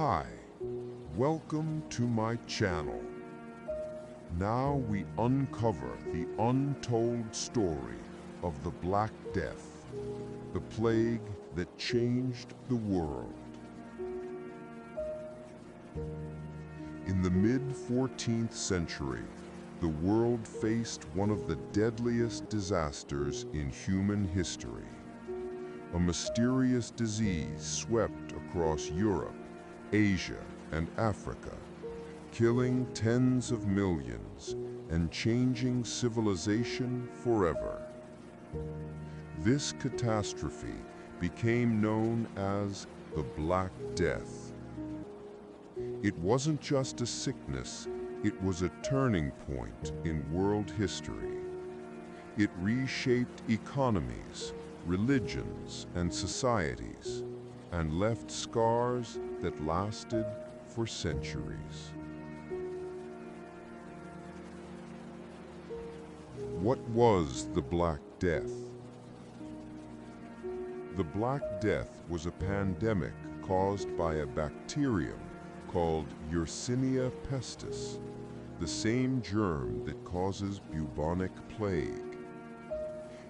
Hi, welcome to my channel. Now we uncover the untold story of the Black Death, the plague that changed the world. In the mid-14th century, the world faced one of the deadliest disasters in human history. A mysterious disease swept across Europe, Asia, and Africa, killing tens of millions and changing civilization forever. This catastrophe became known as the Black Death. It wasn't just a sickness, it was a turning point in world history. It reshaped economies, religions, and societies, and left scars that lasted for centuries. What was the Black Death? The Black Death was a pandemic caused by a bacterium called Yersinia pestis, the same germ that causes bubonic plague.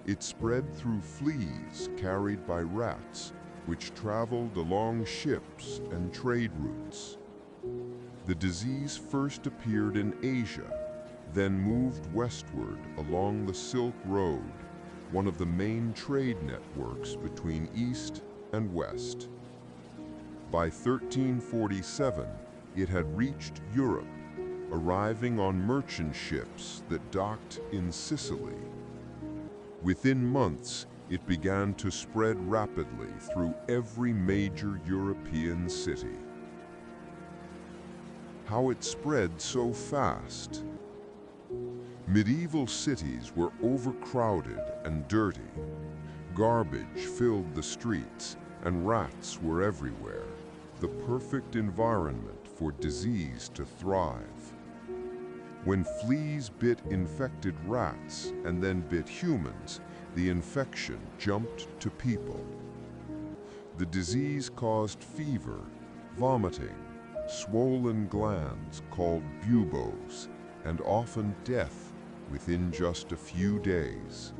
It spread through fleas carried by rats, which traveled along ships and trade routes. The disease first appeared in Asia, then moved westward along the Silk Road, one of the main trade networks between East and West. By 1347, it had reached Europe, arriving on merchant ships that docked in Sicily. Within months, it began to spread rapidly through every major European city. How it spread so fast? Medieval cities were overcrowded and dirty. Garbage filled the streets, and rats were everywhere, the perfect environment for disease to thrive. When fleas bit infected rats and then bit humans, the infection jumped to people. The disease caused fever, vomiting, swollen glands called buboes, and often death within just a few days.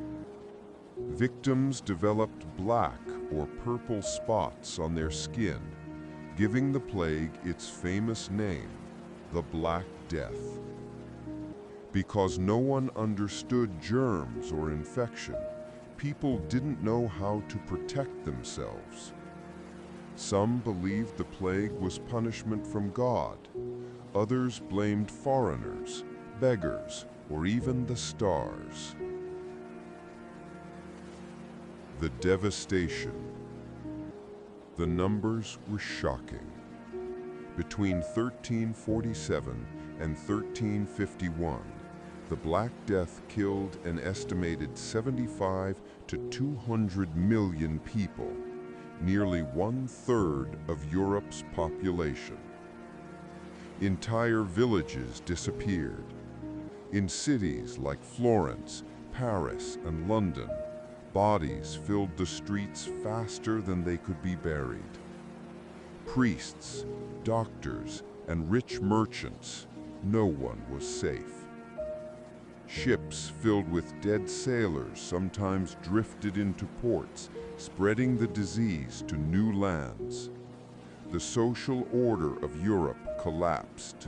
Victims developed black or purple spots on their skin, giving the plague its famous name, the Black Death. Because no one understood germs or infection, people didn't know how to protect themselves. Some believed the plague was punishment from God. Others blamed foreigners, beggars, or even the stars. The devastation. The numbers were shocking. Between 1347 and 1351, the Black Death killed an estimated 75 to 200 million people, nearly 1/3 of Europe's population. Entire villages disappeared. In cities like Florence, Paris, and London, bodies filled the streets faster than they could be buried. Priests, doctors, and rich merchants, no one was safe. Ships filled with dead sailors sometimes drifted into ports, spreading the disease to new lands. The social order of Europe collapsed.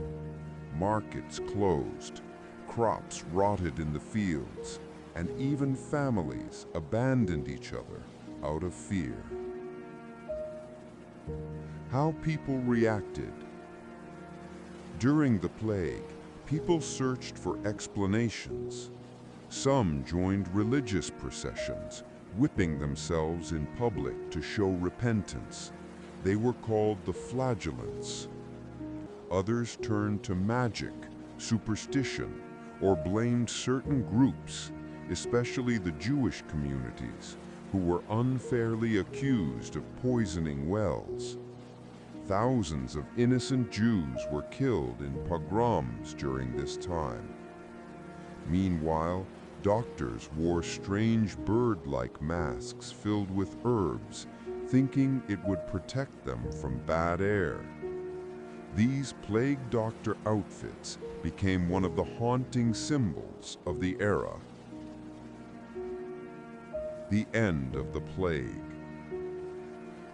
Markets closed, crops rotted in the fields, and even families abandoned each other out of fear. How people reacted. During the plague, people searched for explanations. Some joined religious processions, whipping themselves in public to show repentance. They were called the flagellants. Others turned to magic, superstition, or blamed certain groups, especially the Jewish communities, who were unfairly accused of poisoning wells. Thousands of innocent Jews were killed in pogroms during this time. Meanwhile, doctors wore strange bird-like masks filled with herbs, thinking it would protect them from bad air. These plague doctor outfits became one of the haunting symbols of the era. The end of the plague.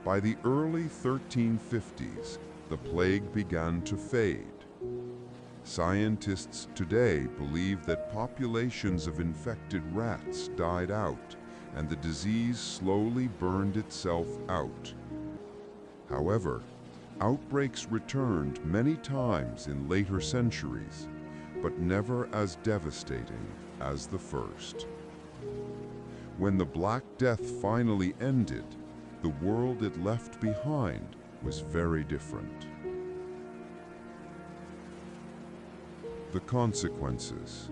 By the early 1350s, the plague began to fade. Scientists today believe that populations of infected rats died out and the disease slowly burned itself out. However, outbreaks returned many times in later centuries, but never as devastating as the first. When the Black Death finally ended, the world it left behind was very different. The consequences.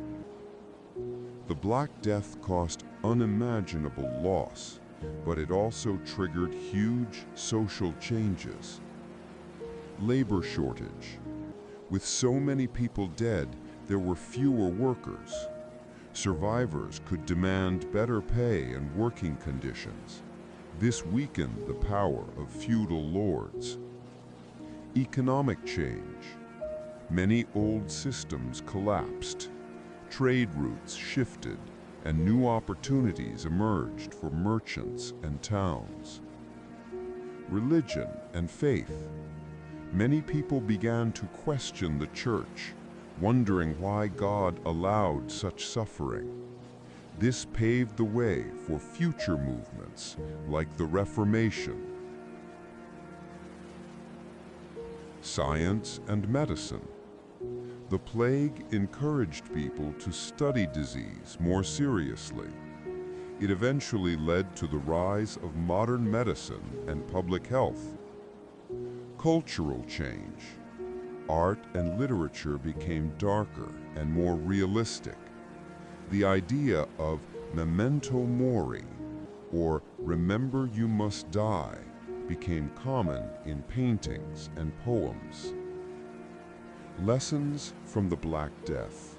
The Black Death caused unimaginable loss, but it also triggered huge social changes. Labor shortage. With so many people dead, there were fewer workers. Survivors could demand better pay and working conditions. This weakened the power of feudal lords. Economic change. Many old systems collapsed. Trade routes shifted, and new opportunities emerged for merchants and towns. Religion and faith. Many people began to question the church, wondering why God allowed such suffering. This paved the way for future movements like the Reformation. Science and medicine. The plague encouraged people to study disease more seriously. It eventually led to the rise of modern medicine and public health. Cultural change. Art and literature became darker and more realistic. The idea of memento mori, or remember you must die, became common in paintings and poems. Lessons from the Black Death.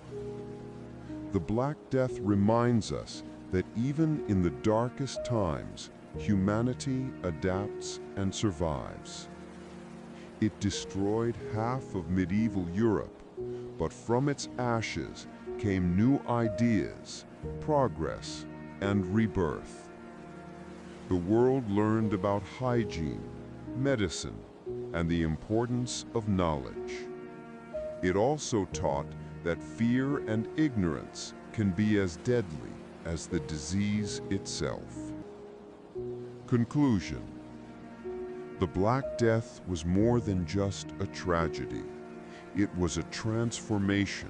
The Black Death reminds us that even in the darkest times, humanity adapts and survives. It destroyed half of medieval Europe, but from its ashes came new ideas, progress, and rebirth. The world learned about hygiene, medicine, and the importance of knowledge. It also taught that fear and ignorance can be as deadly as the disease itself. Conclusion. The Black Death was more than just a tragedy. It was a transformation.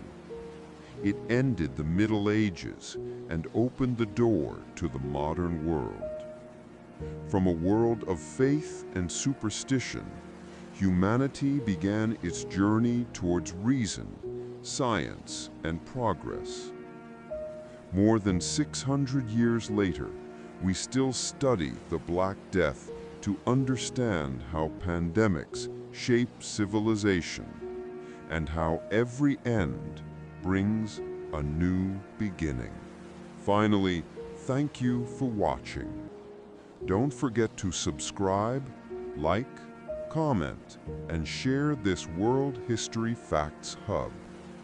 It ended the Middle Ages and opened the door to the modern world. From a world of faith and superstition, humanity began its journey towards reason, science, and progress. More than 600 years later, we still study the Black Death to understand how pandemics shape civilization and how every end brings a new beginning. Finally, thank you for watching. Don't forget to subscribe, like, comment, and share this World History Facts Hub.